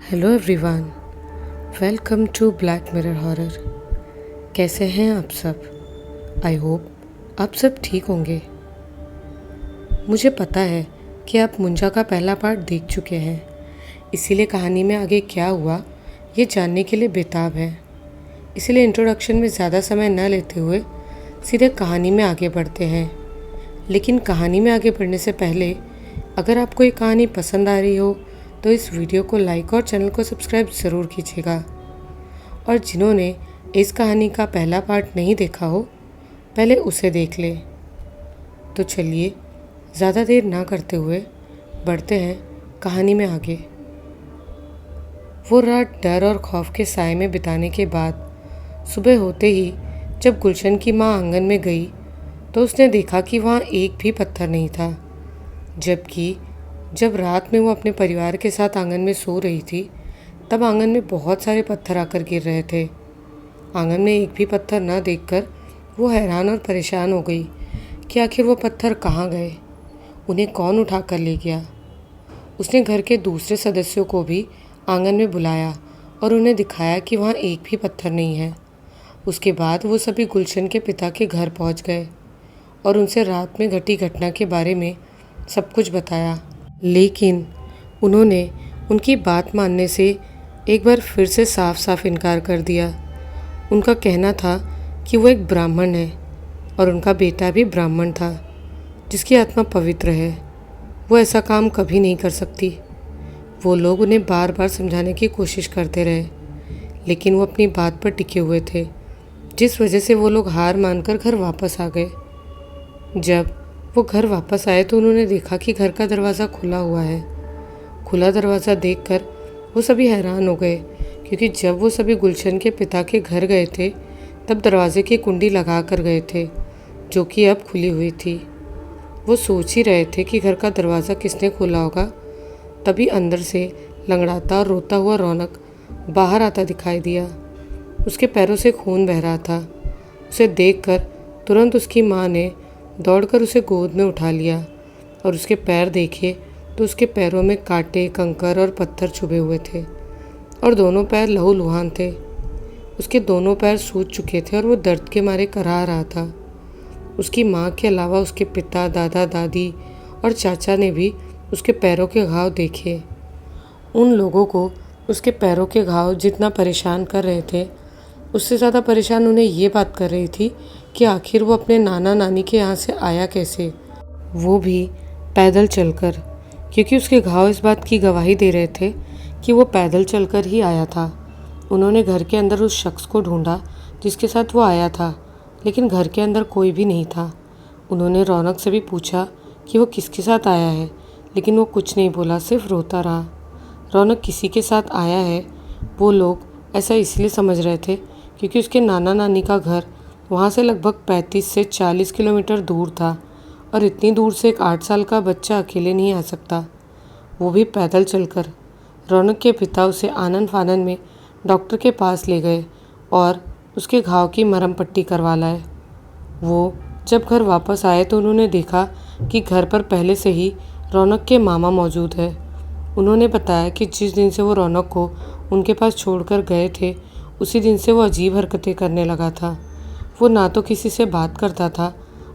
Hello everyone, welcome to Black Mirror horror. कैसे हैं आप सब? आई होप आप सब ठीक होंगे। मुझे पता है कि आप मुंजा का पहला पार्ट देख चुके हैं, इसीलिए कहानी में आगे क्या हुआ ये जानने के लिए बेताब हैं। इसीलिए इंट्रोडक्शन में ज़्यादा समय न लेते हुए सीधे कहानी में आगे बढ़ते हैं। लेकिन कहानी में आगे बढ़ने से पहले अगर आपको ये कहानी पसंद आ रही हो तो इस वीडियो को लाइक और चैनल को सब्सक्राइब ज़रूर कीजिएगा। और जिन्होंने इस कहानी का पहला पार्ट नहीं देखा हो पहले उसे देख ले। तो चलिए ज़्यादा देर ना करते हुए बढ़ते हैं कहानी में आगे। वो रात डर और खौफ के साए में बिताने के बाद सुबह होते ही जब गुलशन की माँ आंगन में गई तो उसने देखा कि वहाँ एक भी पत्थर नहीं था, जबकि जब रात में वो अपने परिवार के साथ आंगन में सो रही थी तब आंगन में बहुत सारे पत्थर आकर गिर रहे थे। आंगन में एक भी पत्थर न देखकर वो हैरान और परेशान हो गई कि आखिर वो पत्थर कहाँ गए, उन्हें कौन उठा कर ले गया। उसने घर के दूसरे सदस्यों को भी आंगन में बुलाया और उन्हें दिखाया कि वहाँ एक भी पत्थर नहीं है। उसके बाद वो सभी गुलशन के पिता के घर पहुँच गए और उनसे रात में घटी घटना के बारे में सब कुछ बताया। लेकिन उन्होंने उनकी बात मानने से एक बार फिर से साफ साफ इनकार कर दिया। उनका कहना था कि वो एक ब्राह्मण है और उनका बेटा भी ब्राह्मण था जिसकी आत्मा पवित्र है, वो ऐसा काम कभी नहीं कर सकती। वो लोग उन्हें बार बार समझाने की कोशिश करते रहे लेकिन वो अपनी बात पर टिके हुए थे, जिस वजह से वो लोग हार मानकर घर वापस आ गए। जब वो घर वापस आए तो उन्होंने देखा कि घर का दरवाज़ा खुला हुआ है। खुला दरवाज़ा देखकर वो सभी हैरान हो गए, क्योंकि जब वो सभी गुलशन के पिता के घर गए थे तब दरवाजे की कुंडी लगा कर गए थे, जो कि अब खुली हुई थी। वो सोच ही रहे थे कि घर का दरवाज़ा किसने खोला होगा, तभी अंदर से लंगड़ाता और रोता हुआ रौनक बाहर आता दिखाई दिया। उसके पैरों से खून बह रहा था। उसे देखकर तुरंत उसकी माँ ने दौड़कर उसे गोद में उठा लिया और उसके पैर देखे तो उसके पैरों में कांटे, कंकर और पत्थर छुपे हुए थे और दोनों पैर लहूलुहान थे। उसके दोनों पैर सूज चुके थे और वो दर्द के मारे कराह रहा था। उसकी माँ के अलावा उसके पिता, दादा, दादी और चाचा ने भी उसके पैरों के घाव देखे। उन लोगों को उसके पैरों के घाव जितना परेशान कर रहे थे उससे ज़्यादा परेशान उन्हें ये बात कर रही थी कि आखिर वो अपने नाना नानी के यहाँ से आया कैसे, वो भी पैदल चलकर, क्योंकि उसके घाव इस बात की गवाही दे रहे थे कि वो पैदल चलकर ही आया था। उन्होंने घर के अंदर उस शख्स को ढूंढा जिसके साथ वो आया था, लेकिन घर के अंदर कोई भी नहीं था। उन्होंने रौनक से भी पूछा कि वो किसके साथ आया है, लेकिन वो कुछ नहीं बोला, सिर्फ रोता रहा। रौनक किसी के साथ आया है वो लोग ऐसा इसलिए समझ रहे थे क्योंकि उसके नाना नानी का घर वहाँ से लगभग 35 से 40 किलोमीटर दूर था और इतनी दूर से एक 8 साल का बच्चा अकेले नहीं आ सकता, वो भी पैदल चलकर। रौनक के पिता उसे आनन फानन में डॉक्टर के पास ले गए और उसके घाव की मरहम पट्टी करवा लाए। वो जब घर वापस आए तो उन्होंने देखा कि घर पर पहले से ही रौनक के मामा मौजूद है। उन्होंने बताया कि जिस दिन से वो रौनक को उनके पास छोड़कर गए थे उसी दिन से वो अजीब हरकतें करने लगा था। वो ना तो किसी से बात करता था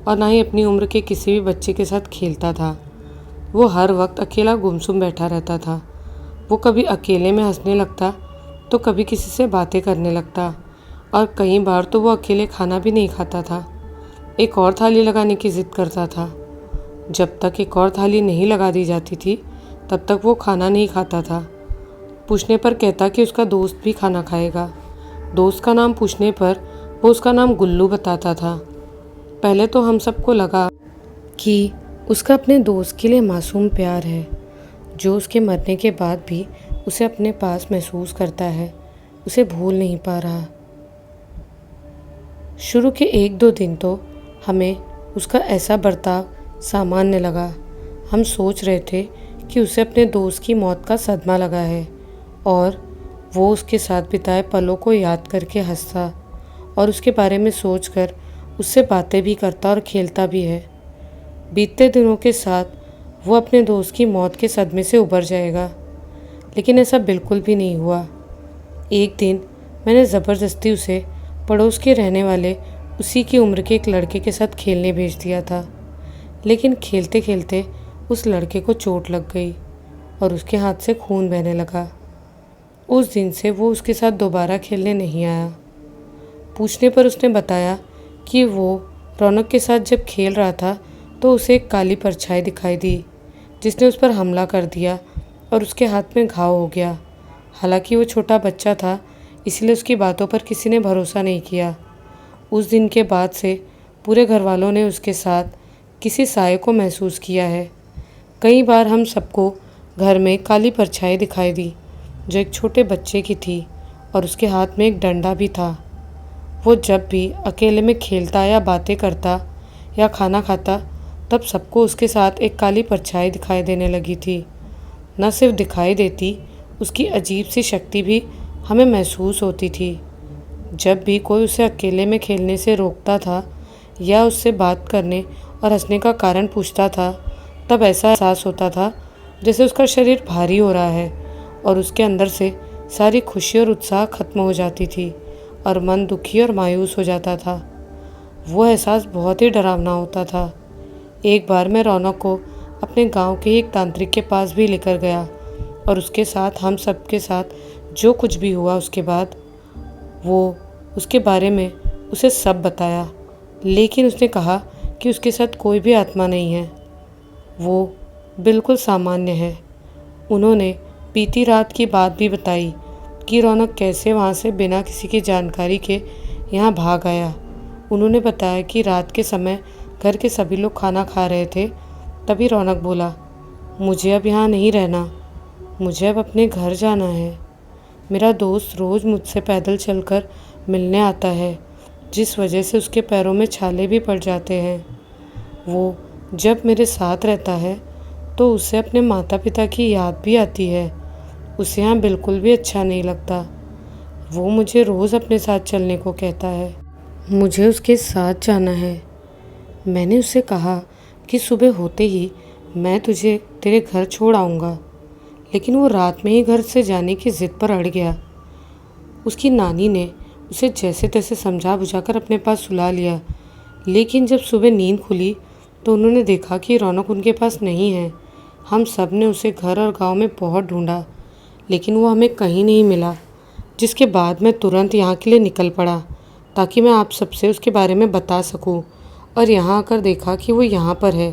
और ना ही अपनी उम्र के किसी भी बच्चे के साथ खेलता था। वो हर वक्त अकेला गुमसुम बैठा रहता था। वो कभी अकेले में हंसने लगता तो कभी किसी से बातें करने लगता और कई बार तो वो अकेले खाना भी नहीं खाता था, एक और थाली लगाने की ज़िद करता था। जब तक एक और थाली नहीं लगा दी जाती थी तब तक वो खाना नहीं खाता था। पूछने पर कहता कि उसका दोस्त भी खाना खाएगा। दोस्त का नाम पूछने पर वो उसका नाम गुल्लू बताता था। पहले तो हम सबको लगा कि उसका अपने दोस्त के लिए मासूम प्यार है, जो उसके मरने के बाद भी उसे अपने पास महसूस करता है, उसे भूल नहीं पा रहा। शुरू के 1-2 दिन तो हमें उसका ऐसा बर्ताव सामान्य लगा। हम सोच रहे थे कि उसे अपने दोस्त की मौत का सदमा लगा है और वो उसके साथ बिताए पलों को याद करके हंसता और उसके बारे में सोचकर उससे बातें भी करता और खेलता भी है। बीतते दिनों के साथ वो अपने दोस्त की मौत के सदमे से उबर जाएगा, लेकिन ऐसा बिल्कुल भी नहीं हुआ। एक दिन मैंने ज़बरदस्ती उसे पड़ोस के रहने वाले उसी की उम्र के एक लड़के के साथ खेलने भेज दिया था, लेकिन खेलते खेलते उस लड़के को चोट लग गई और उसके हाथ से खून बहने लगा। उस दिन से वो उसके साथ दोबारा खेलने नहीं आया। पूछने पर उसने बताया कि वो रौनक के साथ जब खेल रहा था तो उसे एक काली परछाई दिखाई दी जिसने उस पर हमला कर दिया और उसके हाथ में घाव हो गया। हालांकि वो छोटा बच्चा था, इसलिए उसकी बातों पर किसी ने भरोसा नहीं किया। उस दिन के बाद से पूरे घर वालों ने उसके साथ किसी साये को महसूस किया है। कई बार हम सबको घर में काली परछाई दिखाई दी जो एक छोटे बच्चे की थी और उसके हाथ में एक डंडा भी था। वो जब भी अकेले में खेलता या बातें करता या खाना खाता तब सबको उसके साथ एक काली परछाई दिखाई देने लगी थी। न सिर्फ दिखाई देती, उसकी अजीब सी शक्ति भी हमें महसूस होती थी। जब भी कोई उसे अकेले में खेलने से रोकता था या उससे बात करने और हंसने का कारण पूछता था, तब ऐसा एहसास होता था जैसे उसका शरीर भारी हो रहा है और उसके अंदर से सारी खुशी और उत्साह खत्म हो जाती थी और मन दुखी और मायूस हो जाता था। वो एहसास बहुत ही डरावना होता था। एक बार मैं रौनक को अपने गांव के एक तांत्रिक के पास भी लेकर गया और उसके साथ हम सब के साथ जो कुछ भी हुआ उसके बाद वो उसके बारे में उसे सब बताया। लेकिन उसने कहा कि उसके साथ कोई भी आत्मा नहीं है, वो बिल्कुल सामान्य है। उन्होंने बीती रात की बात भी बताई कि रौनक कैसे वहाँ से बिना किसी की जानकारी के यहाँ भाग आया। उन्होंने बताया कि रात के समय घर के सभी लोग खाना खा रहे थे, तभी रौनक बोला, मुझे अब यहाँ नहीं रहना, मुझे अब अपने घर जाना है। मेरा दोस्त रोज़ मुझसे पैदल चलकर मिलने आता है, जिस वजह से उसके पैरों में छाले भी पड़ जाते हैं। वो जब मेरे साथ रहता है तो उसे अपने माता पिता की याद भी आती है। उसे यहाँ बिल्कुल भी अच्छा नहीं लगता। वो मुझे रोज़ अपने साथ चलने को कहता है। मुझे उसके साथ जाना है। मैंने उससे कहा कि सुबह होते ही मैं तुझे तेरे घर छोड़ आऊँगा, लेकिन वो रात में ही घर से जाने की ज़िद पर अड़ गया। उसकी नानी ने उसे जैसे तैसे समझा बुझाकर अपने पास सुला लिया, लेकिन जब सुबह नींद खुली तो उन्होंने देखा कि रौनक उनके पास नहीं है। हम सब ने उसे घर और गांव में बहुत ढूंढा, लेकिन वो हमें कहीं नहीं मिला, जिसके बाद मैं तुरंत यहाँ के लिए निकल पड़ा ताकि मैं आप सबसे उसके बारे में बता सकूं। और यहाँ आकर देखा कि वो यहाँ पर है।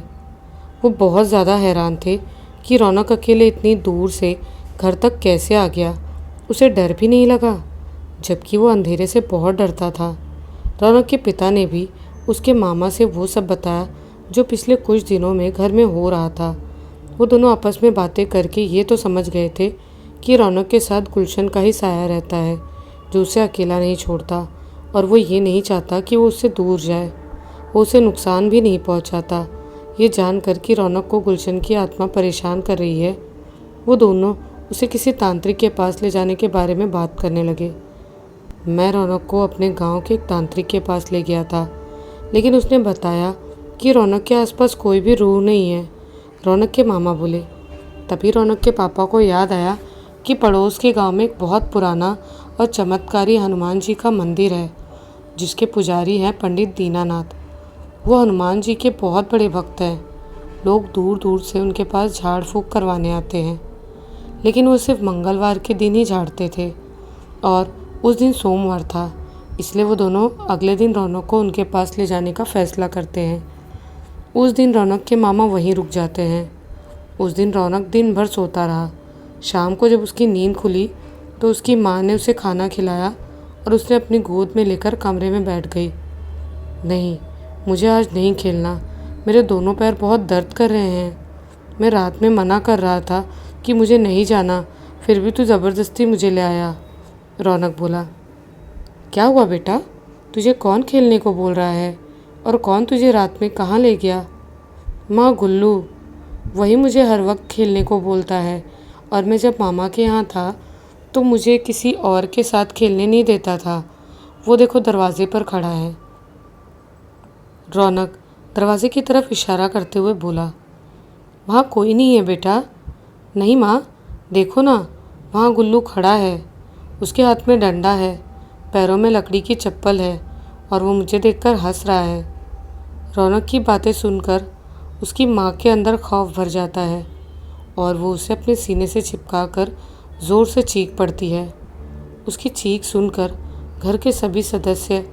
वो बहुत ज़्यादा हैरान थे कि रौनक अकेले इतनी दूर से घर तक कैसे आ गया। उसे डर भी नहीं लगा, जबकि वो अंधेरे से बहुत डरता था। रौनक के पिता ने भी उसके मामा से वो सब बताया जो पिछले कुछ दिनों में घर में हो रहा था। वो दोनों आपस में बातें करके ये तो समझ गए थे कि रौनक के साथ गुलशन का ही साया रहता है जो उसे अकेला नहीं छोड़ता, और वो ये नहीं चाहता कि वो उससे दूर जाए। वो उसे नुकसान भी नहीं पहुंचाता। ये जानकर कि रौनक को गुलशन की आत्मा परेशान कर रही है, वो दोनों उसे किसी तांत्रिक के पास ले जाने के बारे में बात करने लगे। मैं रौनक को अपने गांव के एक तांत्रिक के पास ले गया था, लेकिन उसने बताया कि रौनक के आसपास कोई भी रूह नहीं है। रौनक के मामा बोले। तभी रौनक के पापा को याद आया कि पड़ोस के गांव में एक बहुत पुराना और चमत्कारी हनुमान जी का मंदिर है, जिसके पुजारी हैं पंडित दीनानाथ। वो हनुमान जी के बहुत बड़े भक्त हैं। लोग दूर दूर से उनके पास झाड़ फूँक करवाने आते हैं, लेकिन वो सिर्फ मंगलवार के दिन ही झाड़ते थे और उस दिन सोमवार था, इसलिए वो दोनों अगले दिन रौनक को उनके पास ले जाने का फैसला करते हैं। उस दिन रौनक के मामा वहीं रुक जाते हैं। उस दिन रौनक दिन भर सोता रहा। शाम को जब उसकी नींद खुली तो उसकी माँ ने उसे खाना खिलाया और उसने अपनी गोद में लेकर कमरे में बैठ गई। नहीं, मुझे आज नहीं खेलना, मेरे दोनों पैर बहुत दर्द कर रहे हैं। मैं रात में मना कर रहा था कि मुझे नहीं जाना, फिर भी तू ज़बरदस्ती मुझे ले आया। रौनक बोला। क्या हुआ बेटा, तुझे कौन खेलने को बोल रहा है और कौन तुझे रात में कहाँ ले गया? माँ, गुल्लू, वही मुझे हर वक्त खेलने को बोलता है, और मैं जब मामा के यहाँ था तो मुझे किसी और के साथ खेलने नहीं देता था। वो देखो दरवाजे पर खड़ा है। रौनक दरवाजे की तरफ इशारा करते हुए बोला। वहाँ कोई नहीं है बेटा। नहीं माँ, देखो ना, वहाँ गुल्लू खड़ा है, उसके हाथ में डंडा है, पैरों में लकड़ी की चप्पल है और वो मुझे देखकर हंस रहा है। रौनक की बातें सुनकर उसकी माँ के अंदर खौफ भर जाता है और वो उसे अपने सीने से चिपका कर ज़ोर से चीख पड़ती है। उसकी चीख सुनकर घर के सभी सदस्य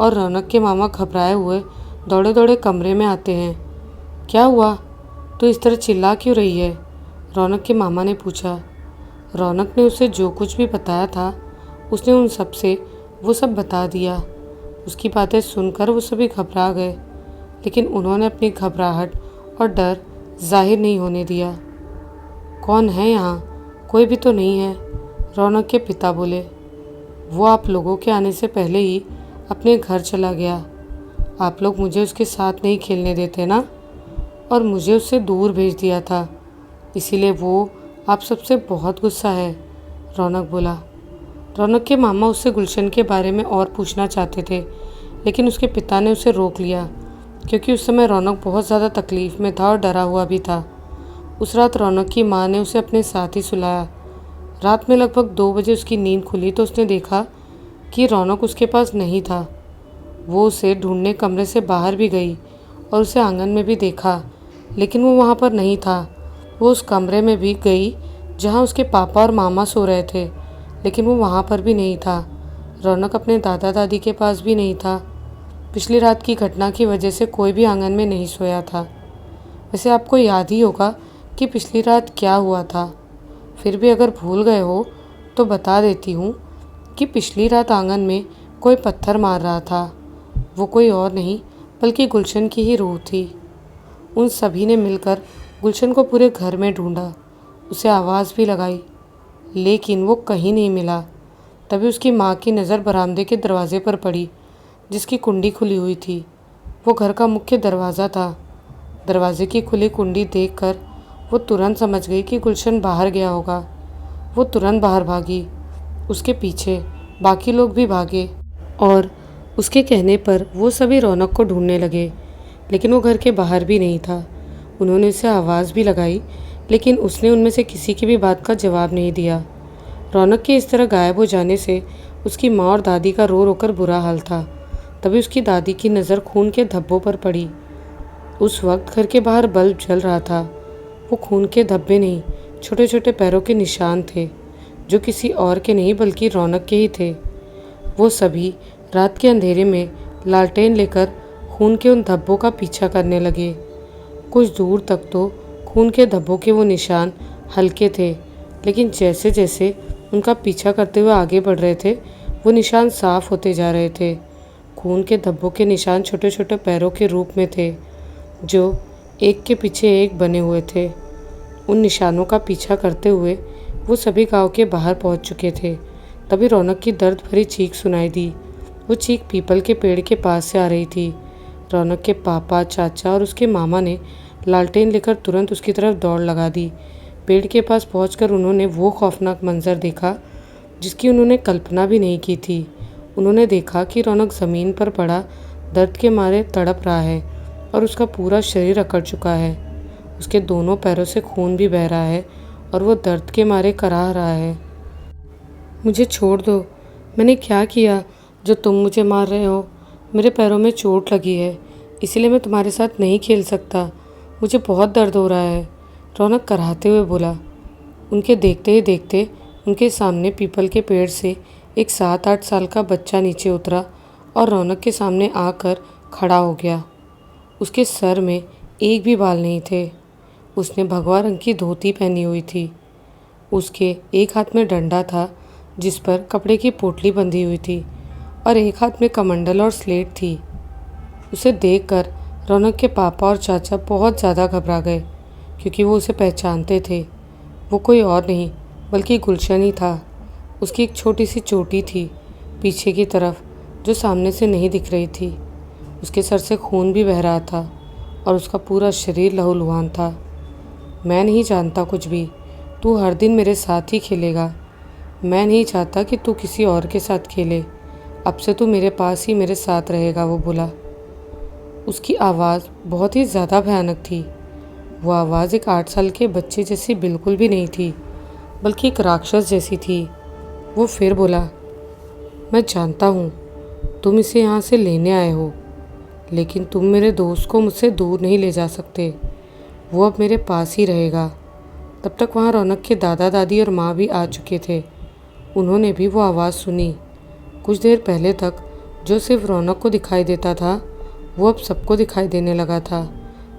और रौनक के मामा घबराए हुए दौड़े दौड़े कमरे में आते हैं। क्या हुआ? तू इस तरह चिल्ला क्यों रही है? रौनक के मामा ने पूछा। रौनक ने उसे जो कुछ भी बताया था उसने उन सब से वो सब बता दिया। उसकी बातें सुनकर वो सभी घबरा गए, लेकिन उन्होंने अपनी घबराहट और डर जाहिर नहीं होने दिया। कौन है यहाँ? कोई भी तो नहीं है, रौनक के पिता बोले। वो आप लोगों के आने से पहले ही अपने घर चला गया। आप लोग मुझे उसके साथ नहीं खेलने देते ना, और मुझे उससे दूर भेज दिया था, इसीलिए वो आप सबसे बहुत गुस्सा है, रौनक बोला। रौनक के मामा उससे गुलशन के बारे में और पूछना चाहते थे, लेकिन उसके पिता ने उसे रोक लिया क्योंकि उस समय रौनक बहुत ज़्यादा तकलीफ़ में था और डरा हुआ भी था। उस रात रौनक की माँ ने उसे अपने साथ ही सुलाया। रात में लगभग 2 बजे उसकी नींद खुली तो उसने देखा कि रौनक उसके पास नहीं था। वो उसे ढूंढने कमरे से बाहर भी गई और उसे आंगन में भी देखा, लेकिन वो वहाँ पर नहीं था। वो उस कमरे में भी गई जहाँ उसके पापा और मामा सो रहे थे, लेकिन वो वहाँ पर भी नहीं था। रौनक अपने दादा दादी के पास भी नहीं था। पिछली रात की घटना की वजह से कोई भी आंगन में नहीं सोया था। वैसे आपको याद ही होगा कि पिछली रात क्या हुआ था। फिर भी अगर भूल गए हो तो बता देती हूँ कि पिछली रात आंगन में कोई पत्थर मार रहा था। वो कोई और नहीं बल्कि गुलशन की ही रूह थी। उन सभी ने मिलकर गुलशन को पूरे घर में ढूंढा, उसे आवाज़ भी लगाई, लेकिन वो कहीं नहीं मिला। तभी उसकी माँ की नज़र बरामदे के दरवाजे पर पड़ी, जिसकी कुंडी खुली हुई थी। वो घर का मुख्य दरवाज़ा था। दरवाजे की खुली कुंडी देखकर वो तुरंत समझ गई कि गुलशन बाहर गया होगा। वो तुरंत बाहर भागी। उसके पीछे बाकी लोग भी भागे और उसके कहने पर वो सभी रौनक को ढूंढने लगे, लेकिन वो घर के बाहर भी नहीं था। उन्होंने उसे आवाज़ भी लगाई, लेकिन उसने उनमें से किसी की भी बात का जवाब नहीं दिया। रौनक के इस तरह गायब हो जाने से उसकी माँ और दादी का रो रोकर बुरा हाल था। तभी उसकी दादी की नज़र खून के धब्बों पर पड़ी। उस वक्त घर के बाहर बल्ब जल रहा था। वो खून के धब्बे नहीं, छोटे छोटे पैरों के निशान थे, जो किसी और के नहीं बल्कि रौनक के ही थे। वो सभी रात के अंधेरे में लालटेन लेकर खून के उन धब्बों का पीछा करने लगे। कुछ दूर तक तो खून के धब्बों के वो निशान हल्के थे, लेकिन जैसे जैसे उनका पीछा करते हुए आगे बढ़ रहे थे, वो निशान साफ होते जा रहे थे। खून के धब्बों के निशान छोटे छोटे पैरों के रूप में थे, जो एक के पीछे एक बने हुए थे। उन निशानों का पीछा करते हुए वो सभी गांव के बाहर पहुंच चुके थे। तभी रौनक की दर्द भरी चीख सुनाई दी। वो चीख पीपल के पेड़ के पास से आ रही थी। रौनक के पापा, चाचा और उसके मामा ने लालटेन लेकर तुरंत उसकी तरफ दौड़ लगा दी। पेड़ के पास पहुंचकर उन्होंने वो खौफनाक मंजर देखा जिसकी उन्होंने कल्पना भी नहीं की थी। उन्होंने देखा कि रौनक ज़मीन पर पड़ा दर्द के मारे तड़प रहा है और उसका पूरा शरीर अकड़ चुका है। उसके दोनों पैरों से खून भी बह रहा है और वो दर्द के मारे कराह रहा है। मुझे छोड़ दो, मैंने क्या किया जो तुम मुझे मार रहे हो? मेरे पैरों में चोट लगी है, इसीलिए मैं तुम्हारे साथ नहीं खेल सकता। मुझे बहुत दर्द हो रहा है, रौनक कराहते हुए बोला। उनके देखते ही देखते उनके सामने पीपल के पेड़ से एक 7-8 साल का बच्चा नीचे उतरा और रौनक के सामने आकर खड़ा हो गया। उसके सर में एक भी बाल नहीं थे। उसने भगवा रंग की धोती पहनी हुई थी। उसके एक हाथ में डंडा था जिस पर कपड़े की पोटली बंधी हुई थी और एक हाथ में कमंडल और स्लेट थी। उसे देखकर रौनक के पापा और चाचा बहुत ज़्यादा घबरा गए, क्योंकि वो उसे पहचानते थे। वो कोई और नहीं बल्कि गुलशन ही था। उसकी एक छोटी सी चोटी थी पीछे की तरफ, जो सामने से नहीं दिख रही थी। उसके सर से खून भी बह रहा था और उसका पूरा शरीर लहूलुहान था। मैं नहीं जानता कुछ भी, तू हर दिन मेरे साथ ही खेलेगा। मैं नहीं चाहता कि तू किसी और के साथ खेले। अब से तू मेरे पास ही मेरे साथ रहेगा, वो बोला। उसकी आवाज़ बहुत ही ज़्यादा भयानक थी। वो आवाज़ एक 8 साल के बच्चे जैसी बिल्कुल भी नहीं थी। बल्कि एक राक्षस जैसी थी। वो फिर बोला, मैं जानता हूँ तुम इसे यहाँ से लेने आए हो, लेकिन तुम मेरे दोस्त को मुझसे दूर नहीं ले जा सकते। वो अब मेरे पास ही रहेगा। तब तक वहाँ रौनक के दादा दादी और माँ भी आ चुके थे। उन्होंने भी वो आवाज़ सुनी। कुछ देर पहले तक जो सिर्फ रौनक को दिखाई देता था, वो अब सबको दिखाई देने लगा था।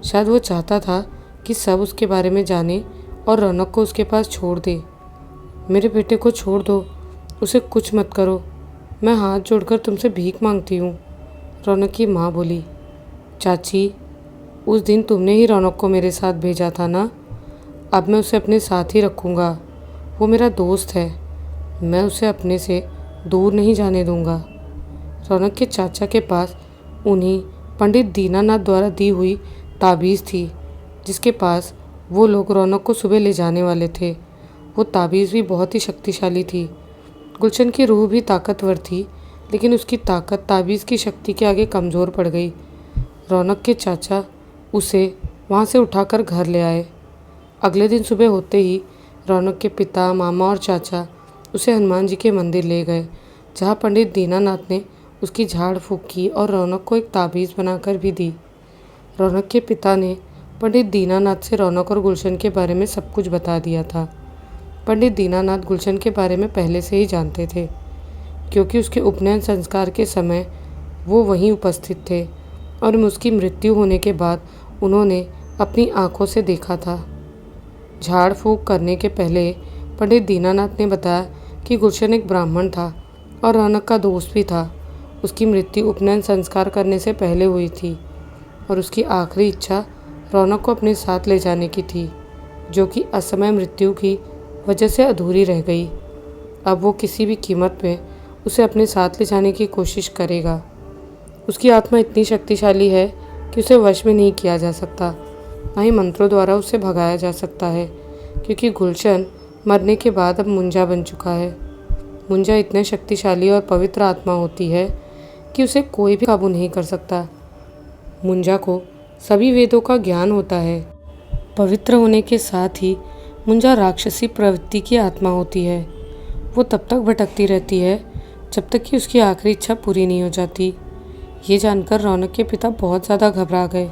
शायद वो चाहता था कि सब उसके बारे में जाने और रौनक को उसके पास छोड़ दे। मेरे बेटे को छोड़ दो, उसे कुछ मत करो, मैं हाथ जोड़कर तुमसे भीख मांगती हूँ, रौनक की माँ बोली। चाची, उस दिन तुमने ही रौनक को मेरे साथ भेजा था ना, अब मैं उसे अपने साथ ही रखूँगा। वो मेरा दोस्त है, मैं उसे अपने से दूर नहीं जाने दूँगा। रौनक के चाचा के पास उन्हीं पंडित दीनानाथ द्वारा दी हुई ताबीज़ थी, जिसके पास वो लोग रौनक को सुबह ले जाने वाले थे। वो ताबीज़ भी बहुत ही शक्तिशाली थी। गुलशन की रूह भी ताकतवर थी, लेकिन उसकी ताकत ताबीज़ की शक्ति के आगे कमज़ोर पड़ गई। रौनक के चाचा उसे वहाँ से उठाकर घर ले आए। अगले दिन सुबह होते ही रौनक के पिता, मामा और चाचा उसे हनुमान जी के मंदिर ले गए, जहाँ पंडित दीनानाथ ने उसकी झाड़ फूँक की और रौनक को एक ताबीज़ बनाकर भी दी। रौनक के पिता ने पंडित दीनानाथ से रौनक और गुलशन के बारे में सब कुछ बता दिया था। पंडित दीनानाथ गुलशन के बारे में पहले से ही जानते थे, क्योंकि उसके उपनयन संस्कार के समय वो वहीं उपस्थित थे और उसकी मृत्यु होने के बाद उन्होंने अपनी आंखों से देखा था। झाड़ फूँक करने के पहले पंडित दीनानाथ ने बताया कि गुलशन एक ब्राह्मण था और रौनक का दोस्त भी था। उसकी मृत्यु उपनयन संस्कार करने से पहले हुई थी और उसकी आखिरी इच्छा रौनक को अपने साथ ले जाने की थी, जो कि असमय मृत्यु की वजह से अधूरी रह गई। अब वो किसी भी कीमत पे उसे अपने साथ ले जाने की कोशिश करेगा। उसकी आत्मा इतनी शक्तिशाली है कि उसे वश में नहीं किया जा सकता, ना ही मंत्रों द्वारा उसे भगाया जा सकता है, क्योंकि गुलशन मरने के बाद अब मुंजा बन चुका है। मुंजा इतने शक्तिशाली और पवित्र आत्मा होती है कि उसे कोई भी काबू नहीं कर सकता। मुंजा को सभी वेदों का ज्ञान होता है। पवित्र होने के साथ ही मुंजा राक्षसी प्रवृत्ति की आत्मा होती है। वो तब तक भटकती रहती है जब तक कि उसकी आखिरी इच्छा पूरी नहीं हो जाती। ये जानकर रौनक के पिता बहुत ज़्यादा घबरा गए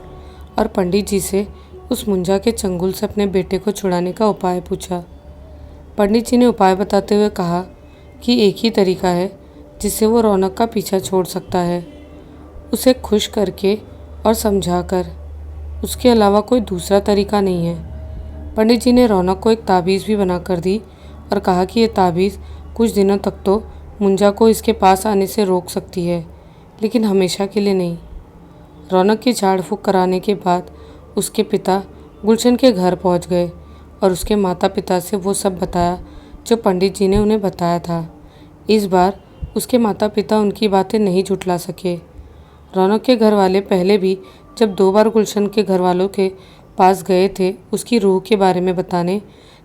और पंडित जी से उस मुंजा के चंगुल से अपने बेटे को छुड़ाने का उपाय पूछा। पंडित जी ने उपाय बताते हुए कहा कि एक ही तरीका है जिससे वो रौनक का पीछा छोड़ सकता है, उसे खुश करके और समझाकर। उसके अलावा कोई दूसरा तरीका नहीं है। पंडित जी ने रौनक को एक ताबीज़ भी बना कर दी और कहा कि ये ताबीज़ कुछ दिनों तक तो मुंजा को इसके पास आने से रोक सकती है, लेकिन हमेशा के लिए नहीं। रौनक की झाड़ फूँक कराने के बाद उसके पिता गुलशन के घर पहुंच गए और उसके माता पिता से वो सब बताया जो पंडित जी ने उन्हें बताया था। इस बार उसके माता पिता उनकी बातें नहीं झुठला सके। रौनक के घर वाले पहले भी जब 2 बार गुलशन के घर वालों के पास गए थे उसकी रूह के बारे में बताने,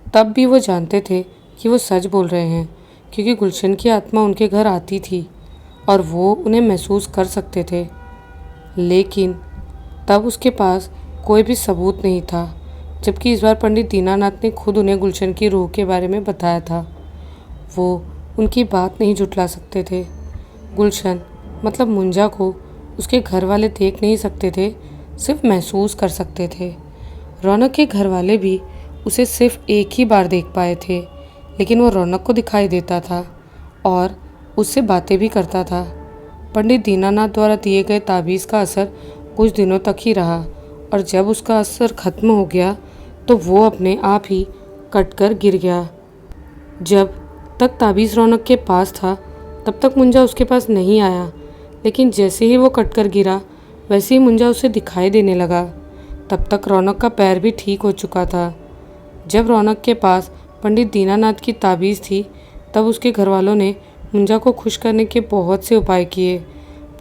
तब भी वो जानते थे कि वो सच बोल रहे हैं, क्योंकि गुलशन की आत्मा उनके घर आती थी और वो उन्हें महसूस कर सकते थे। लेकिन तब उसके पास कोई भी सबूत नहीं था, जबकि इस बार पंडित दीनानाथ ने खुद उन्हें गुलशन की रूह के बारे में बताया था। वो उनकी बात नहीं झुठला सकते थे। गुलशन मतलब मुंजा को उसके घर वाले देख नहीं सकते थे, सिर्फ महसूस कर सकते थे। रौनक के घर वाले भी उसे सिर्फ एक ही बार देख पाए थे, लेकिन वो रौनक को दिखाई देता था और उससे बातें भी करता था। पंडित दीनानाथ द्वारा दिए गए ताबीज़ का असर कुछ दिनों तक ही रहा और जब उसका असर खत्म हो गया तो वो अपने आप ही कटकर गिर गया। जब तक ताबीज़ रौनक के पास था तब तक मुंजा उसके पास नहीं आया, लेकिन जैसे ही वो कटकर गिरा वैसे ही मुंजा उसे दिखाई देने लगा। तब तक रौनक का पैर भी ठीक हो चुका था। जब रौनक के पास पंडित दीनानाथ की ताबीज़ थी तब उसके घर वालों ने मुंजा को खुश करने के बहुत से उपाय किए।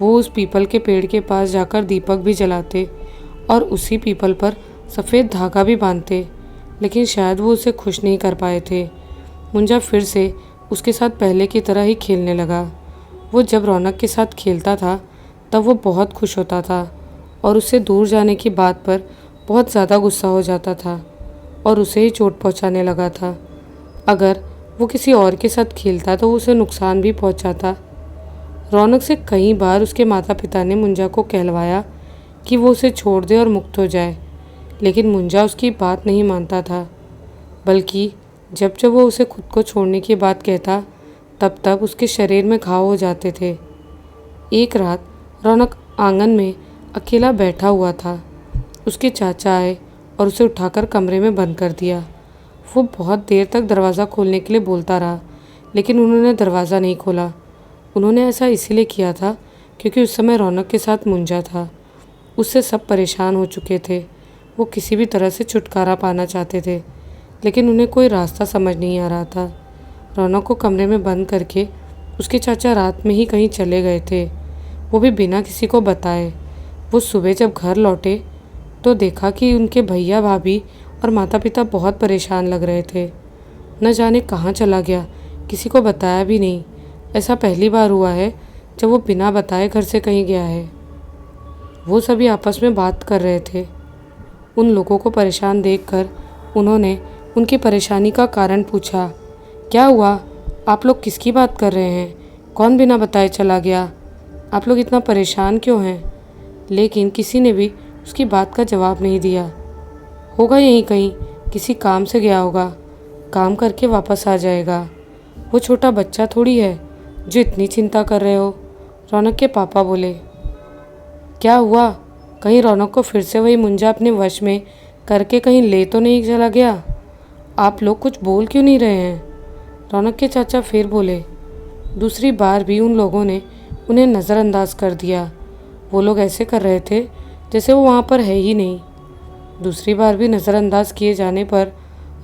वो उस पीपल के पेड़ के पास जाकर दीपक भी जलाते और उसी पीपल पर सफ़ेद धागा भी बांधते, लेकिन शायद वो उसे खुश नहीं कर पाए थे। मुंजा फिर से उसके साथ पहले की तरह ही खेलने लगा। वो जब रौनक के साथ खेलता था तब वो बहुत खुश होता था और उससे दूर जाने की बात पर बहुत ज़्यादा गुस्सा हो जाता था और उसे ही चोट पहुंचाने लगा था। अगर वो किसी और के साथ खेलता तो उसे नुकसान भी पहुंचाता। रौनक से कई बार उसके माता पिता ने मुंजा को कहलवाया कि वो उसे छोड़ दे और मुक्त हो जाए, लेकिन मुंजा उसकी बात नहीं मानता था। बल्कि जब जब वो उसे खुद को छोड़ने की बात कहता, तब तब उसके शरीर में घाव हो जाते थे। एक रात रौनक आंगन में अकेला बैठा हुआ था। उसके चाचा आए और उसे उठाकर कमरे में बंद कर दिया। वो बहुत देर तक दरवाज़ा खोलने के लिए बोलता रहा, लेकिन उन्होंने दरवाज़ा नहीं खोला। उन्होंने ऐसा इसीलिए किया था क्योंकि उस समय रौनक के साथ मुंजा था। उससे सब परेशान हो चुके थे। वो किसी भी तरह से छुटकारा पाना चाहते थे, लेकिन उन्हें कोई रास्ता समझ नहीं आ रहा था। रौनक को कमरे में बंद करके उसके चाचा रात में ही कहीं चले गए थे, वो भी बिना किसी को बताए। वो सुबह जब घर लौटे तो देखा कि उनके भैया भाभी और माता पिता बहुत परेशान लग रहे थे। न जाने कहाँ चला गया, किसी को बताया भी नहीं। ऐसा पहली बार हुआ है जब वो बिना बताए घर से कहीं गया है। वो सभी आपस में बात कर रहे थे। उन लोगों को परेशान देखकर उन्होंने उनकी परेशानी का कारण पूछा। क्या हुआ? आप लोग किसकी बात कर रहे हैं? कौन बिना बताए चला गया? आप लोग इतना परेशान क्यों हैं? लेकिन किसी ने भी उसकी बात का जवाब नहीं दिया। होगा यहीं कहीं, किसी काम से गया होगा, काम करके वापस आ जाएगा। वो छोटा बच्चा थोड़ी है जो इतनी चिंता कर रहे हो। रौनक के पापा बोले। क्या हुआ? कहीं रौनक को फिर से वही मुंजा अपने वश में करके कहीं ले तो नहीं चला गया? आप लोग कुछ बोल क्यों नहीं रहे हैं? रौनक के चाचा फिर बोले। दूसरी बार भी उन लोगों ने उन्हें नज़रअंदाज कर दिया। वो लोग ऐसे कर रहे थे जैसे वो वहाँ पर है ही नहीं। दूसरी बार भी नज़रअंदाज किए जाने पर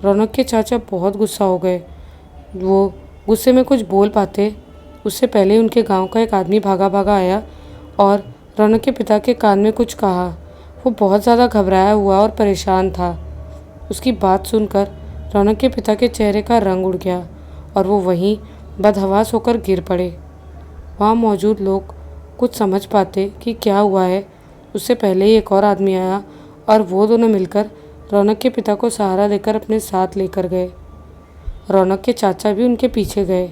रौनक के चाचा बहुत गुस्सा हो गए। वो गुस्से में कुछ बोल पाते उससे पहले उनके गांव का एक आदमी भागा भागा आया और रौनक के पिता के कान में कुछ कहा। वो बहुत ज़्यादा घबराया हुआ और परेशान था। उसकी बात सुनकर रौनक के पिता के चेहरे का रंग उड़ गया और वो वहीं बदहवास होकर गिर पड़े। वहाँ मौजूद लोग कुछ समझ पाते कि क्या हुआ है उससे पहले ही एक और आदमी आया और वो दोनों मिलकर रौनक के पिता को सहारा देकर अपने साथ लेकर गए। रौनक के चाचा भी उनके पीछे गए।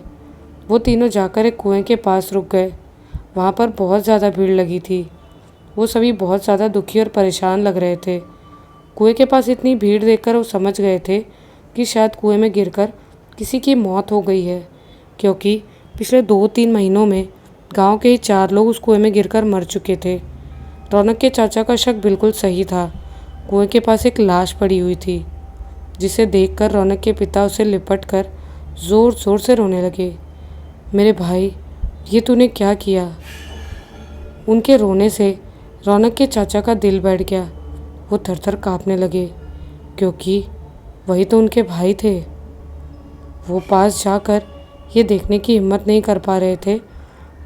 वो तीनों जाकर एक कुएं के पास रुक गए। वहाँ पर बहुत ज़्यादा भीड़ लगी थी। वो सभी बहुत ज़्यादा दुखी और परेशान लग रहे थे। कुएं के पास इतनी भीड़ देखकर वो समझ गए थे कि शायद कुएं में गिरकर किसी की मौत हो गई है, क्योंकि पिछले 2-3 महीनों में गांव के ही 4 लोग उस कुएं में गिरकर मर चुके थे। रौनक के चाचा का शक बिल्कुल सही था। कुएं के पास एक लाश पड़ी हुई थी, जिसे देखकर रौनक के पिता उसे लिपट कर ज़ोर ज़ोर से रोने लगे। मेरे भाई, ये तूने क्या किया? उनके रोने से रौनक के चाचा का दिल बैठ गया। वो थर-थर काँपने लगे, क्योंकि वही तो उनके भाई थे। वो पास जाकर ये देखने की हिम्मत नहीं कर पा रहे थे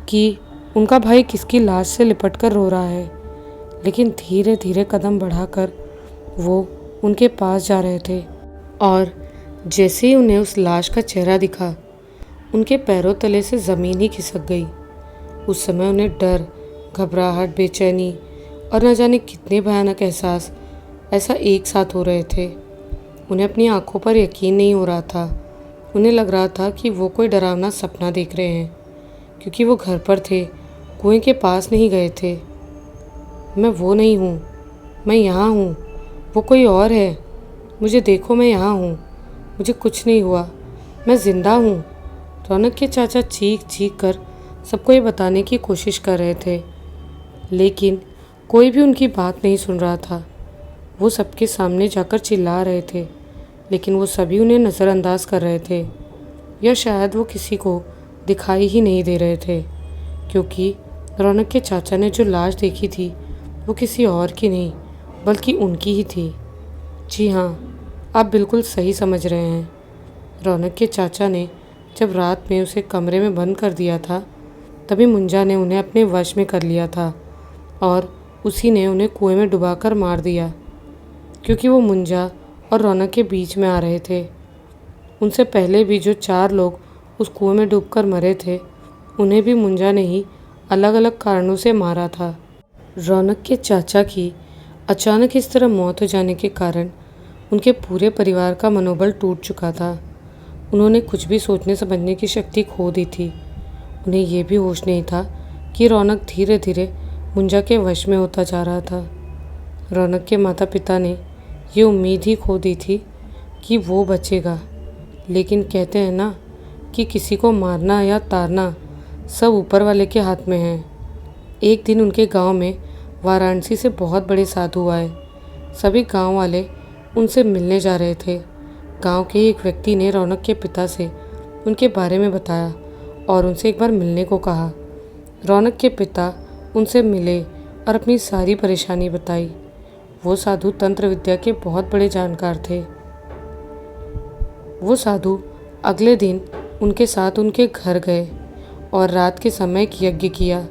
कि उनका भाई किसकी लाश से लिपट कर रो रहा है, लेकिन धीरे धीरे कदम बढ़ाकर वो उनके पास जा रहे थे और जैसे ही उन्हें उस लाश का चेहरा दिखा, उनके पैरों तले से ज़मीन ही खिसक गई। उस समय उन्हें डर, घबराहट, बेचैनी और न जाने कितने भयानक एहसास ऐसा एक साथ हो रहे थे। उन्हें अपनी आंखों पर यकीन नहीं हो रहा था। उन्हें लग रहा था कि वो कोई डरावना सपना देख रहे हैं, क्योंकि वो घर पर थे, कुएं के पास नहीं गए थे। मैं वो नहीं हूँ, मैं यहाँ हूँ, वो कोई और है। मुझे देखो, मैं यहाँ हूँ, मुझे कुछ नहीं हुआ, मैं ज़िंदा हूँ। रौनक के चाचा चीख चीख कर सबको ये बताने की कोशिश कर रहे थे, लेकिन कोई भी उनकी बात नहीं सुन रहा था। वो सबके सामने जाकर चिल्ला रहे थे, लेकिन वो सभी उन्हें नज़रअंदाज कर रहे थे, या शायद वो किसी को दिखाई ही नहीं दे रहे थे, क्योंकि रौनक के चाचा ने जो लाश देखी थी वो किसी और की नहीं बल्कि उनकी ही थी। जी हाँ, आप बिल्कुल सही समझ रहे हैं। रौनक के चाचा ने जब रात में उसे कमरे में बंद कर दिया था, तभी मुंजा ने उन्हें अपने वश में कर लिया था और उसी ने उन्हें कुएं में डुबाकर मार दिया, क्योंकि वो मुंजा और रौनक के बीच में आ रहे थे। उनसे पहले भी जो 4 लोग उस कुएं में डूबकर मरे थे, उन्हें भी मुंजा ने ही अलग अलग कारणों से मारा था। रौनक के चाचा की अचानक इस तरह मौत हो जाने के कारण उनके पूरे परिवार का मनोबल टूट चुका था। उन्होंने कुछ भी सोचने समझने की शक्ति खो दी थी। उन्हें यह भी होश नहीं था कि रौनक धीरे धीरे मुंजा के वश में होता जा रहा था। रौनक के माता पिता ने ये उम्मीद ही खो दी थी कि वो बचेगा, लेकिन कहते हैं ना कि किसी को मारना या तारना सब ऊपर वाले के हाथ में है। एक दिन उनके गांव में वाराणसी से बहुत बड़े साधु आए। सभी गांव वाले उनसे मिलने जा रहे थे। गांव के ही एक व्यक्ति ने रौनक के पिता से उनके बारे में बताया और उनसे एक बार मिलने को कहा। रौनक के पिता उनसे मिले और अपनी सारी परेशानी बताई। वो साधु तंत्र विद्या के बहुत बड़े जानकार थे। वो साधु अगले दिन उनके साथ उनके घर गए और रात के समय एक यज्ञ किया,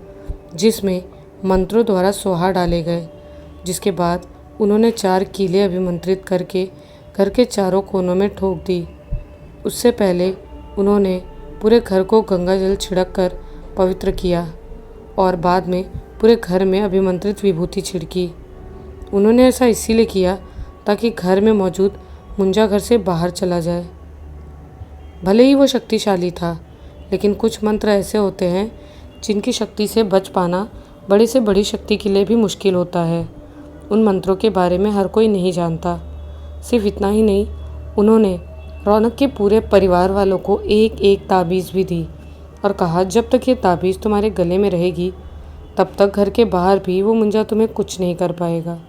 जिसमें मंत्रों द्वारा सोहा डाले गए। जिसके बाद उन्होंने 4 कीले अभिमंत्रित करके घर के चारों कोनों में ठोक दी। उससे पहले उन्होंने पूरे घर को गंगा जल छिड़क कर पवित्र किया और बाद में पूरे घर में अभिमंत्रित विभूति छिड़की। उन्होंने ऐसा इसीलिए किया ताकि घर में मौजूद मुंजा घर से बाहर चला जाए। भले ही वो शक्तिशाली था, लेकिन कुछ मंत्र ऐसे होते हैं जिनकी शक्ति से बच पाना बड़ी से बड़ी शक्ति के लिए भी मुश्किल होता है। उन मंत्रों के बारे में हर कोई नहीं जानता। सिर्फ इतना ही नहीं, उन्होंने रौनक के पूरे परिवार वालों को एक एक ताबीज़ भी दी और कहा, जब तक ये ताबीज़ तुम्हारे गले में रहेगी तब तक घर के बाहर भी वो मुंजा तुम्हें कुछ नहीं कर पाएगा।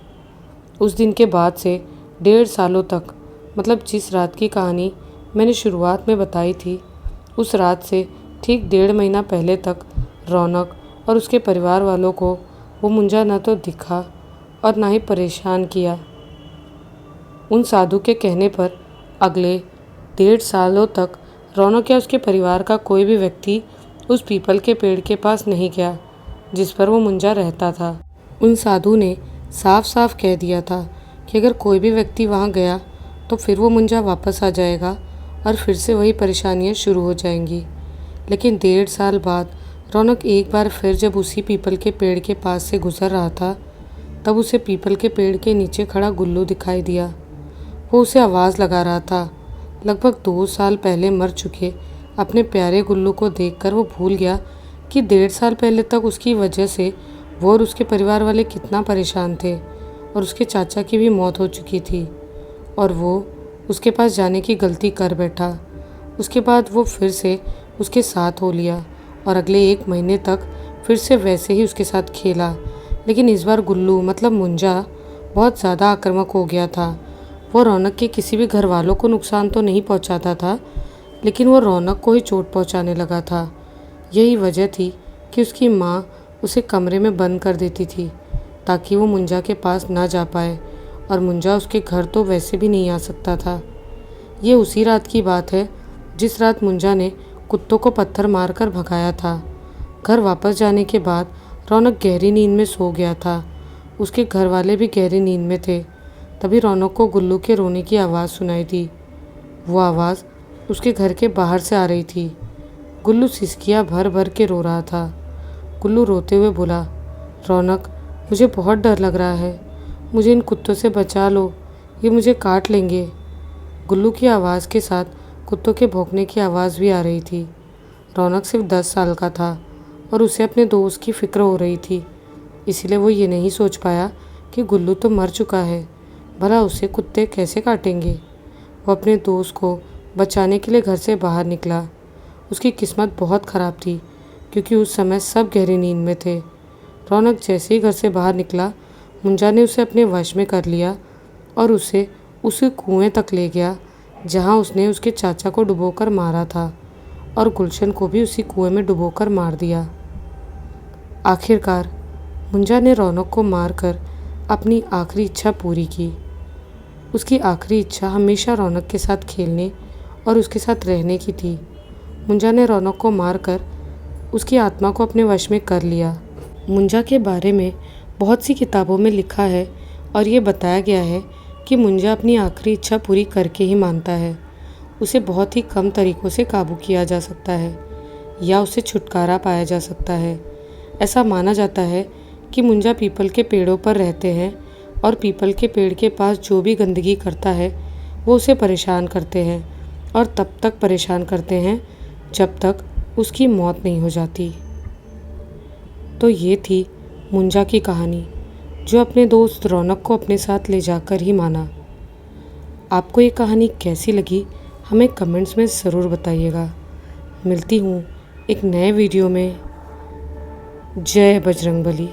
उस दिन के बाद से 1.5 सालों तक, मतलब जिस रात की कहानी मैंने शुरुआत में बताई थी, उस रात से ठीक 1.5 महीना पहले तक रौनक और उसके परिवार वालों को वो मुंजा न तो दिखा और ना ही परेशान किया। उन साधु के कहने पर अगले 1.5 सालों तक रौनक या उसके परिवार का कोई भी व्यक्ति उस पीपल के पेड़ के पास नहीं गया जिस पर वो मुंजा रहता था। उन साधु ने साफ साफ कह दिया था कि अगर कोई भी व्यक्ति वहाँ गया तो फिर वो मुंजा वापस आ जाएगा और फिर से वही परेशानियाँ शुरू हो जाएंगी। लेकिन 1.5 साल बाद रौनक एक बार फिर जब उसी पीपल के पेड़ के पास से गुजर रहा था, तब उसे पीपल के पेड़ के नीचे खड़ा गुल्लू दिखाई दिया। वो उसे आवाज़ लगा रहा था। लगभग 2 साल पहले मर चुके अपने प्यारे गुल्लू को देखकर वो भूल गया कि 1.5 साल पहले तक उसकी वजह से वो और उसके परिवार वाले कितना परेशान थे और उसके चाचा की भी मौत हो चुकी थी और वो उसके पास जाने की गलती कर बैठा। उसके बाद वो फिर से उसके साथ हो लिया और अगले 1 महीने तक फिर से वैसे ही उसके साथ खेला। लेकिन इस बार गुल्लू मतलब मुंजा बहुत ज़्यादा आक्रामक हो गया था। वो रौनक के किसी भी घर वालों को नुकसान तो नहीं पहुंचाता था, लेकिन वो रौनक को ही चोट पहुंचाने लगा था। यही वजह थी कि उसकी माँ उसे कमरे में बंद कर देती थी ताकि वो मुंजा के पास ना जा पाए, और मुंजा उसके घर तो वैसे भी नहीं आ सकता था। ये उसी रात की बात है जिस रात मुंजा ने कुत्तों को पत्थर मारकर भगाया था। घर वापस जाने के बाद रौनक गहरी नींद में सो गया था। उसके घर वाले भी गहरी नींद में थे। तभी रौनक को गुल्लू के रोने की आवाज़ सुनाई दी। वो आवाज़ उसके घर के बाहर से आ रही थी। गुल्लू सिसकियाँ भर भर के रो रहा था। गुल्लू रोते हुए बोला, रौनक, मुझे बहुत डर लग रहा है। मुझे इन कुत्तों से बचा लो, ये मुझे काट लेंगे। गुल्लू की आवाज़ के साथ कुत्तों के भौंकने की आवाज़ भी आ रही थी। रौनक सिर्फ 10 साल का था और उसे अपने दोस्त की फ़िक्र हो रही थी। इसलिए वो ये नहीं सोच पाया कि गुल्लू तो मर चुका है, भला उसे कुत्ते कैसे काटेंगे। वो अपने दोस्त को बचाने के लिए घर से बाहर निकला। उसकी किस्मत बहुत ख़राब थी क्योंकि उस समय सब गहरी नींद में थे। रौनक जैसे ही घर से बाहर निकला, मुंजा ने उसे अपने वश में कर लिया और उसे उसी कुएं तक ले गया जहां उसने उसके चाचा को डुबोकर मारा था, और गुलशन को भी उसी कुएं में डुबोकर मार दिया। आखिरकार मुंजा ने रौनक को मारकर अपनी आखिरी इच्छा पूरी की। उसकी आखिरी इच्छा हमेशा रौनक के साथ खेलने और उसके साथ रहने की थी। मुंजा ने रौनक को मारकर उसकी आत्मा को अपने वश में कर लिया। मुंजा के बारे में बहुत सी किताबों में लिखा है और ये बताया गया है कि मुंजा अपनी आखिरी इच्छा पूरी करके ही मानता है। उसे बहुत ही कम तरीक़ों से काबू किया जा सकता है या उससे छुटकारा पाया जा सकता है। ऐसा माना जाता है कि मुंजा पीपल के पेड़ों पर रहते हैं और पीपल के पेड़ के पास जो भी गंदगी करता है वो उसे परेशान करते हैं। और तब तक परेशान करते हैं जब तक उसकी मौत नहीं हो जाती। तो ये थी मुंजा की कहानी, जो अपने दोस्त रौनक को अपने साथ ले जाकर ही माना। आपको ये कहानी कैसी लगी हमें कमेंट्स में ज़रूर बताइएगा। मिलती हूँ एक नए वीडियो में। जय बजरंगबली।